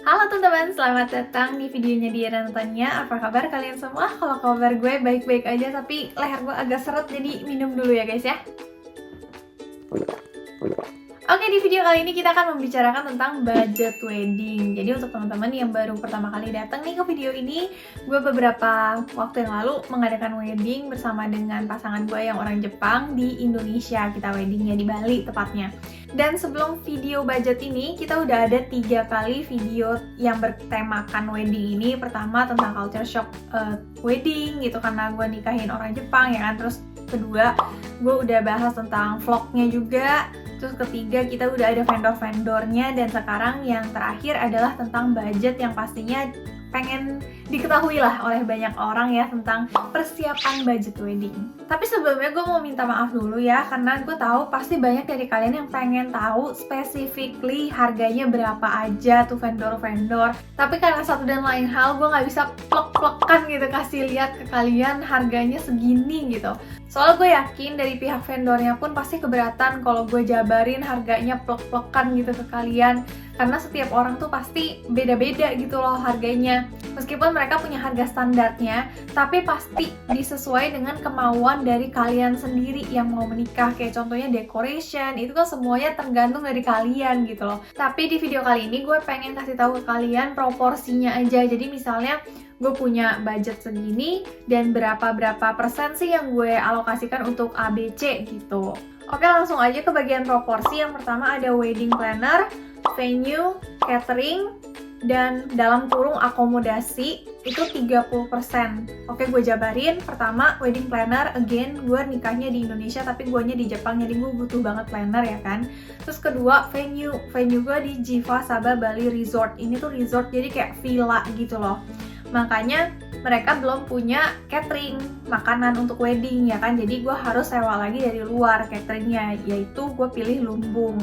Halo teman-teman, selamat datang di videonya Diana Natania. Apa kabar kalian semua? Kalau kabar gue baik-baik aja, tapi leher gue agak seret, jadi minum dulu ya guys ya. Oke, di video kali ini kita akan membicarakan tentang budget wedding. Jadi untuk teman-teman yang baru pertama kali datang nih ke video ini, gue beberapa waktu yang lalu mengadakan wedding bersama dengan pasangan gue yang orang Jepang di Indonesia. Kita weddingnya di Bali tepatnya. Dan sebelum video budget ini, kita udah ada 3 kali video yang bertemakan wedding ini. Pertama tentang culture shock wedding gitu, karena gue nikahin orang Jepang ya kan. Terus kedua, gue udah bahas tentang vlognya juga. Terus ketiga, kita udah ada vendor-vendornya. Dan sekarang yang terakhir adalah tentang budget yang pastinya pengen diketahui lah oleh banyak orang ya, tentang persiapan budget wedding. Tapi sebelumnya gue mau minta maaf dulu ya, karena gue tahu pasti banyak dari kalian yang pengen tahu specifically harganya berapa aja tuh vendor-vendor. Tapi karena satu dan lain hal, gue nggak bisa plek-plekan gitu kasih lihat ke kalian harganya segini gitu. Soalnya gue yakin dari pihak vendornya pun pasti keberatan kalau gue jabarin harganya plek-plekan gitu ke kalian. Karena setiap orang tuh pasti beda-beda gitu loh harganya. Meskipun mereka punya harga standarnya, tapi pasti disesuai dengan kemauan dari kalian sendiri yang mau menikah. Kayak contohnya decoration, itu kan semuanya tergantung dari kalian gitu loh. Tapi di video kali ini gue pengen kasih tahu ke kalian proporsinya aja. Jadi misalnya gue punya budget segini dan berapa persen sih yang gue alokasikan untuk ABC gitu. Oke, langsung aja ke bagian proporsi. Yang pertama ada wedding planner, venue, catering, dan dalam kurung akomodasi itu 30%. Oke, gue jabarin. Pertama, wedding planner. Again, gue nikahnya di Indonesia tapi guanya di Jepang, jadi gue butuh banget planner ya kan. Terus kedua, venue. Venue gue di Jiva Sabah Bali Resort. Ini tuh resort jadi kayak villa gitu loh. Makanya mereka belum punya catering makanan untuk wedding ya kan, jadi gue harus sewa lagi dari luar cateringnya, yaitu gue pilih Lumbung.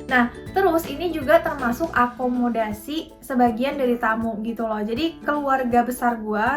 Nah, terus ini juga termasuk akomodasi sebagian dari tamu gitu loh. Jadi keluarga besar gue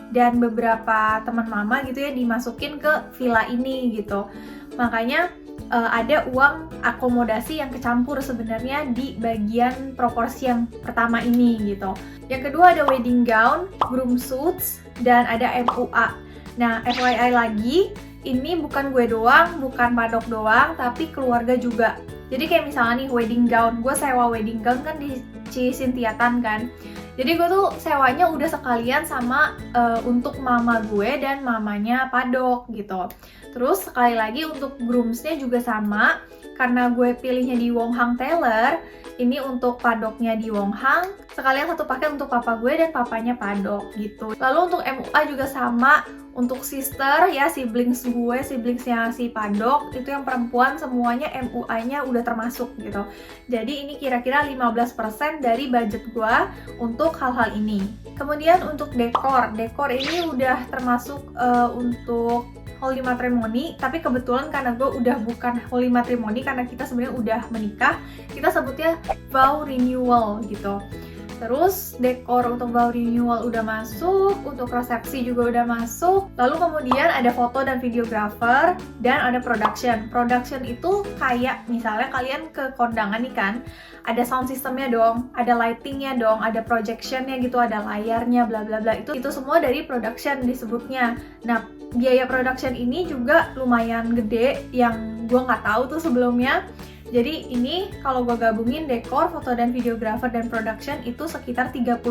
dan beberapa teman mama gitu ya dimasukin ke villa ini gitu. Makanya ada uang akomodasi yang kecampur sebenarnya di bagian proporsi yang pertama ini gitu. Yang kedua ada wedding gown, groom suits, dan ada MUA. Nah, FYI lagi, ini bukan gue doang, bukan padok doang, tapi keluarga juga. Jadi kayak misalnya nih wedding gown, gue sewa wedding gown kan di Cisintiatan kan. Jadi gue tuh sewanya udah sekalian sama untuk mama gue dan mamanya padok gitu. Terus sekali lagi untuk groomsnya juga sama, karena gue pilihnya di Wonghang Tailor. Ini untuk padoknya di Wonghang, sekalian satu paket untuk papa gue dan papanya padok gitu. Lalu untuk MUA juga sama, untuk sister ya, siblingsnya si padok, itu yang perempuan semuanya MUA-nya udah termasuk gitu. Jadi ini kira-kira 15% dari budget gue untuk hal-hal ini. Kemudian untuk dekor ini udah termasuk untuk holy matrimony, tapi kebetulan karena gue udah bukan holy matrimony, karena kita sebenarnya udah menikah, kita sebutnya vow renewal gitu. Terus dekor untuk vow renewal udah masuk, untuk resepsi juga udah masuk. Lalu kemudian ada foto dan videographer, dan ada production. Production itu kayak misalnya kalian ke kondangan nih kan, ada sound systemnya dong, ada lightingnya dong, ada projectionnya gitu, ada layarnya, bla bla bla. Itu semua dari production disebutnya. Nah, biaya production ini juga lumayan gede yang gue nggak tahu tuh sebelumnya. Jadi ini kalau gue gabungin dekor, foto dan videographer dan production itu sekitar 30%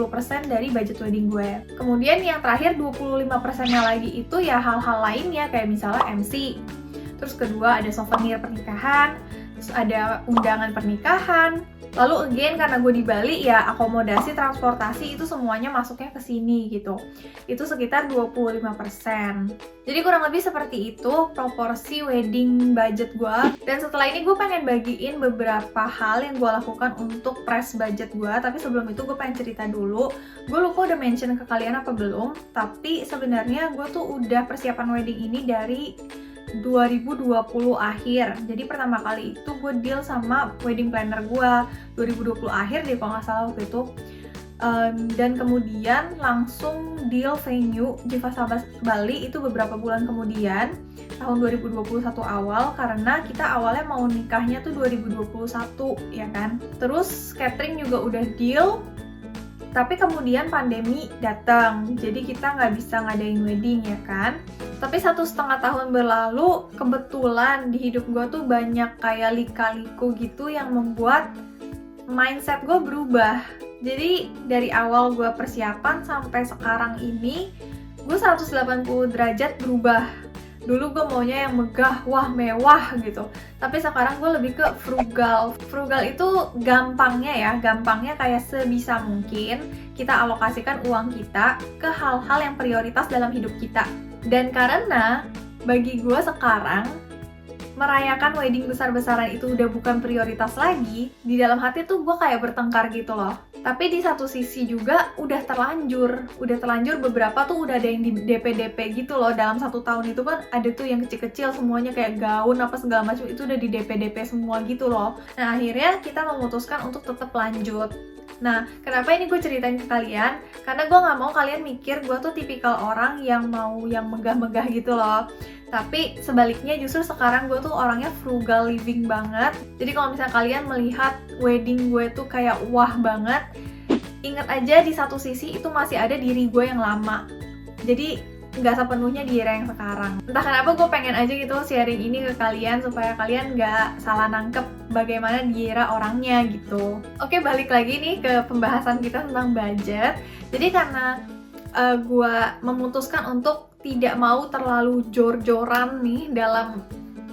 dari budget wedding gue. Kemudian yang terakhir 25%-nya lagi itu ya hal-hal lainnya kayak misalnya MC. Terus kedua ada souvenir pernikahan, terus ada undangan pernikahan. Lalu again karena gue di Bali ya akomodasi, transportasi itu semuanya masuknya ke sini gitu. Itu sekitar 25%. Jadi kurang lebih seperti itu proporsi wedding budget gue. Dan setelah ini gue pengen bagiin beberapa hal yang gue lakukan untuk press budget gue. Tapi sebelum itu gue pengen cerita dulu. Gue lupa udah mention ke kalian apa belum. Tapi sebenarnya gue tuh udah persiapan wedding ini dari 2020 akhir. Jadi pertama kali itu gue deal sama wedding planner gue 2020 akhir deh kalau nggak salah waktu itu. Dan kemudian langsung deal venue Jiva Sabah Bali itu beberapa bulan kemudian, tahun 2021 awal, karena kita awalnya mau nikahnya tuh 2021 ya kan. Terus catering juga udah deal, Tapi kemudian pandemi datang, jadi kita nggak bisa ngadain wedding ya kan. Tapi 1,5 tahun berlalu, kebetulan di hidup gue tuh banyak kayak lika-liku gitu yang membuat mindset gue berubah. Jadi dari awal gue persiapan sampai sekarang ini, gue 180 derajat berubah. Dulu gue maunya yang megah, wah mewah gitu. Tapi sekarang gue lebih ke frugal. Frugal itu gampangnya kayak sebisa mungkin kita alokasikan uang kita ke hal-hal yang prioritas dalam hidup kita. Dan karena bagi gue sekarang, merayakan wedding besar-besaran itu udah bukan prioritas lagi, di dalam hati tuh gue kayak bertengkar gitu loh. Tapi di satu sisi juga udah terlanjur beberapa tuh udah ada yang di DP-DP gitu loh. Dalam 1 tahun itu kan ada tuh yang kecil-kecil semuanya kayak gaun apa segala macam itu udah di DP-DP semua gitu loh. Nah akhirnya kita memutuskan untuk tetap lanjut. Nah, kenapa ini gue ceritain ke kalian? Karena gue gak mau kalian mikir gue tuh tipikal orang yang mau yang megah-megah gitu loh. Tapi sebaliknya justru sekarang gue tuh orangnya frugal living banget. Jadi kalau misalnya kalian melihat wedding gue tuh kayak wah banget, ingat aja di satu sisi itu masih ada diri gue yang lama. Jadi nggak sepenuhnya di era yang sekarang. Entah kenapa gue pengen aja gitu sharing ini ke kalian supaya kalian nggak salah nangkep bagaimana di era orangnya gitu. Oke, balik lagi nih ke pembahasan kita tentang budget. Jadi karena gue memutuskan untuk tidak mau terlalu jor-joran nih dalam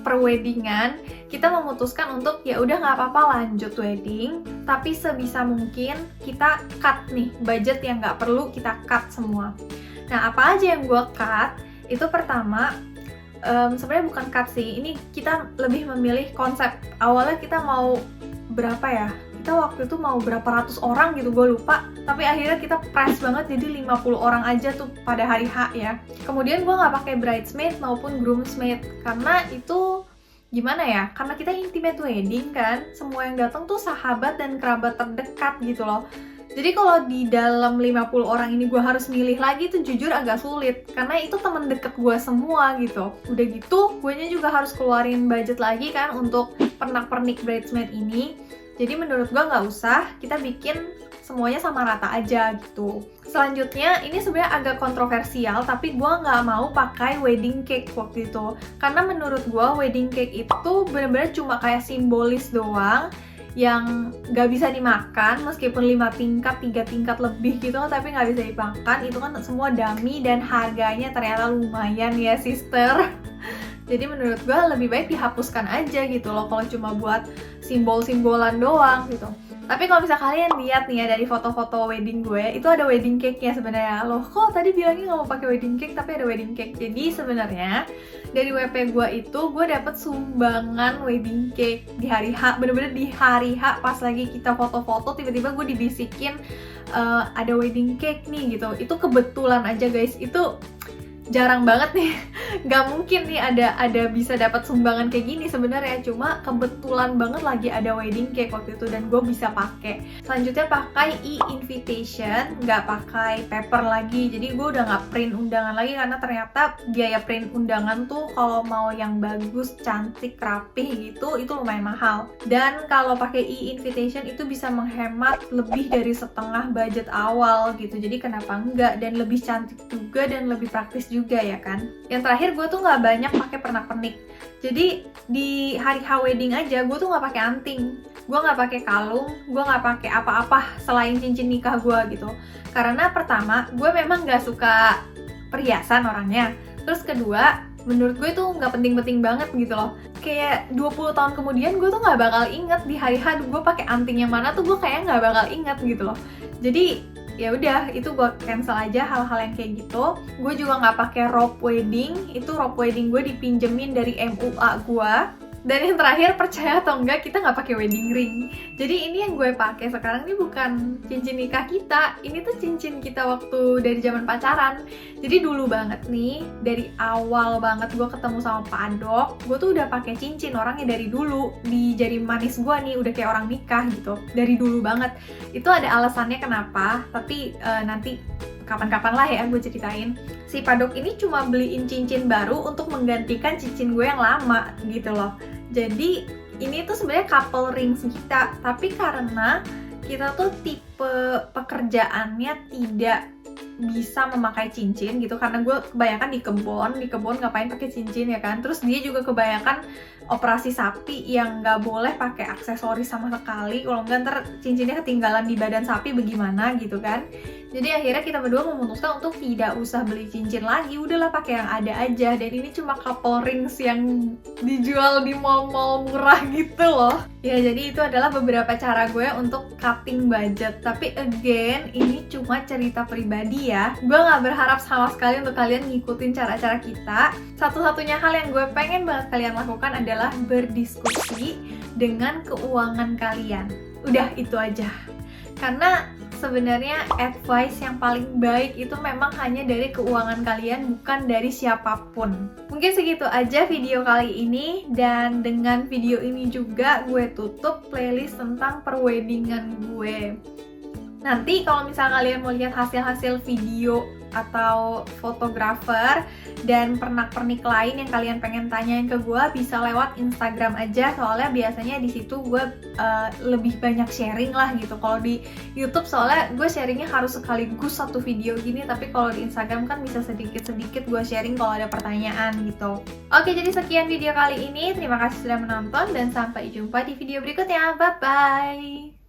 perweddingan, kita memutuskan untuk ya udah nggak apa-apa lanjut wedding, tapi sebisa mungkin kita cut nih budget yang nggak perlu kita cut semua. Nah, apa aja yang gue cut? Itu pertama, sebenarnya bukan cut sih, ini kita lebih memilih konsep. Awalnya kita mau berapa ya? Kita waktu itu mau berapa ratus orang gitu, gue lupa. Tapi akhirnya kita press banget jadi 50 orang aja tuh pada hari H ya. Kemudian gue nggak pakai bridesmaid maupun groomsmaid karena itu gimana ya? Karena kita intimate wedding kan, semua yang datang tuh sahabat dan kerabat terdekat gitu loh. Jadi kalau di dalam 50 orang ini gue harus milih lagi tuh jujur agak sulit karena itu temen deket gue semua gitu. Udah gitu, guenya juga harus keluarin budget lagi kan untuk pernak-pernik bridesmaid ini. Jadi menurut gue nggak usah, kita bikin semuanya sama rata aja gitu. Selanjutnya, ini sebenarnya agak kontroversial, tapi gue nggak mau pakai wedding cake waktu itu. Karena menurut gue wedding cake itu bener-bener cuma kayak simbolis doang, yang nggak bisa dimakan meskipun 5 tingkat, 3 tingkat lebih gitu tapi nggak bisa dimakan. Itu kan semua dummy dan harganya ternyata lumayan ya sister. Jadi menurut gue lebih baik dihapuskan aja gitu loh kalau cuma buat simbol-simbolan doang gitu. Tapi kalau misalnya kalian lihat nih ya dari foto-foto wedding gue, itu ada wedding cake-nya sebenarnya. Loh, kok tadi bilangnya nggak mau pakai wedding cake tapi ada wedding cake. Jadi sebenarnya dari WP gue itu gue dapet sumbangan wedding cake di hari H, bener-bener di hari H pas lagi kita foto-foto tiba-tiba gue dibisikin ada wedding cake nih gitu. Itu kebetulan aja guys, itu jarang banget nih, nggak mungkin nih ada bisa dapat sumbangan kayak gini sebenarnya, cuma kebetulan banget lagi ada wedding cake waktu itu dan gue bisa pakai. Selanjutnya pakai e-invitation, nggak pakai paper lagi, jadi gue udah nggak print undangan lagi karena ternyata biaya print undangan tuh kalau mau yang bagus, cantik, rapih gitu itu lumayan mahal. Dan kalau pakai e-invitation itu bisa menghemat lebih dari setengah budget awal gitu, jadi kenapa enggak, dan lebih cantik juga dan lebih praktis juga ya kan. Yang terakhir gue tuh nggak banyak pakai pernak-pernik. Jadi di hari H wedding aja gue tuh nggak pakai anting, gue nggak pakai kalung, gue nggak pakai apa-apa selain cincin nikah gue gitu. Karena pertama gue memang nggak suka perhiasan orangnya. Terus kedua menurut gue tuh nggak penting-penting banget gitu loh. Kayak 20 tahun kemudian gue tuh nggak bakal inget di hari H gue pakai anting yang mana tuh gue kayaknya nggak bakal inget gitu loh. Jadi ya udah, itu gue cancel aja hal-hal yang kayak gitu. Gue juga nggak pakai robe wedding, itu robe wedding gue dipinjemin dari MUA gue. Dan yang terakhir, percaya atau enggak, kita nggak pakai wedding ring. Jadi ini yang gue pakai sekarang ini bukan cincin nikah kita, ini tuh cincin kita waktu dari zaman pacaran. Jadi dulu banget nih, dari awal banget gue ketemu sama Pak Adok, gue tuh udah pakai cincin orangnya dari dulu di jari manis gue nih, udah kayak orang nikah gitu, dari dulu banget. Itu ada alasannya kenapa, tapi nanti kapan-kapan lah ya gue ceritain. Si Padok ini cuma beliin cincin baru untuk menggantikan cincin gue yang lama gitu loh. Jadi ini tuh sebenarnya couple rings kita, tapi karena kita tuh tipe pekerjaannya tidak bisa memakai cincin gitu, karena gue kebanyakan di kebun ngapain pakai cincin ya kan. Terus dia juga kebanyakan operasi sapi yang nggak boleh pakai aksesoris sama sekali, kalau nggak ntar cincinnya ketinggalan di badan sapi bagaimana gitu kan. Jadi akhirnya kita berdua memutuskan untuk tidak usah beli cincin lagi, udahlah pakai yang ada aja. Dan ini cuma couple rings yang dijual di mall-mall murah gitu loh. Ya, jadi itu adalah beberapa cara gue untuk cutting budget. Tapi again, ini cuma cerita pribadi ya. Gue gak berharap sama sekali untuk kalian ngikutin cara-cara kita. Satu-satunya hal yang gue pengen banget kalian lakukan adalah berdiskusi dengan keuangan kalian. Udah, itu aja. Karena sebenarnya advice yang paling baik itu memang hanya dari keuangan kalian, bukan dari siapapun. Mungkin segitu aja video kali ini, dan dengan video ini juga gue tutup playlist tentang perweddingan gue. Nanti kalau misalnya kalian mau lihat hasil-hasil video atau fotografer dan pernak-pernik lain yang kalian pengen tanyain ke gue, bisa lewat Instagram aja, soalnya biasanya di situ gue lebih banyak sharing lah gitu. Kalau di YouTube soalnya gue sharingnya harus sekaligus satu video gini, tapi kalau di Instagram kan bisa sedikit-sedikit gue sharing kalau ada pertanyaan gitu. Oke, jadi sekian video kali ini. Terima kasih sudah menonton dan sampai jumpa di video berikutnya. Bye-bye!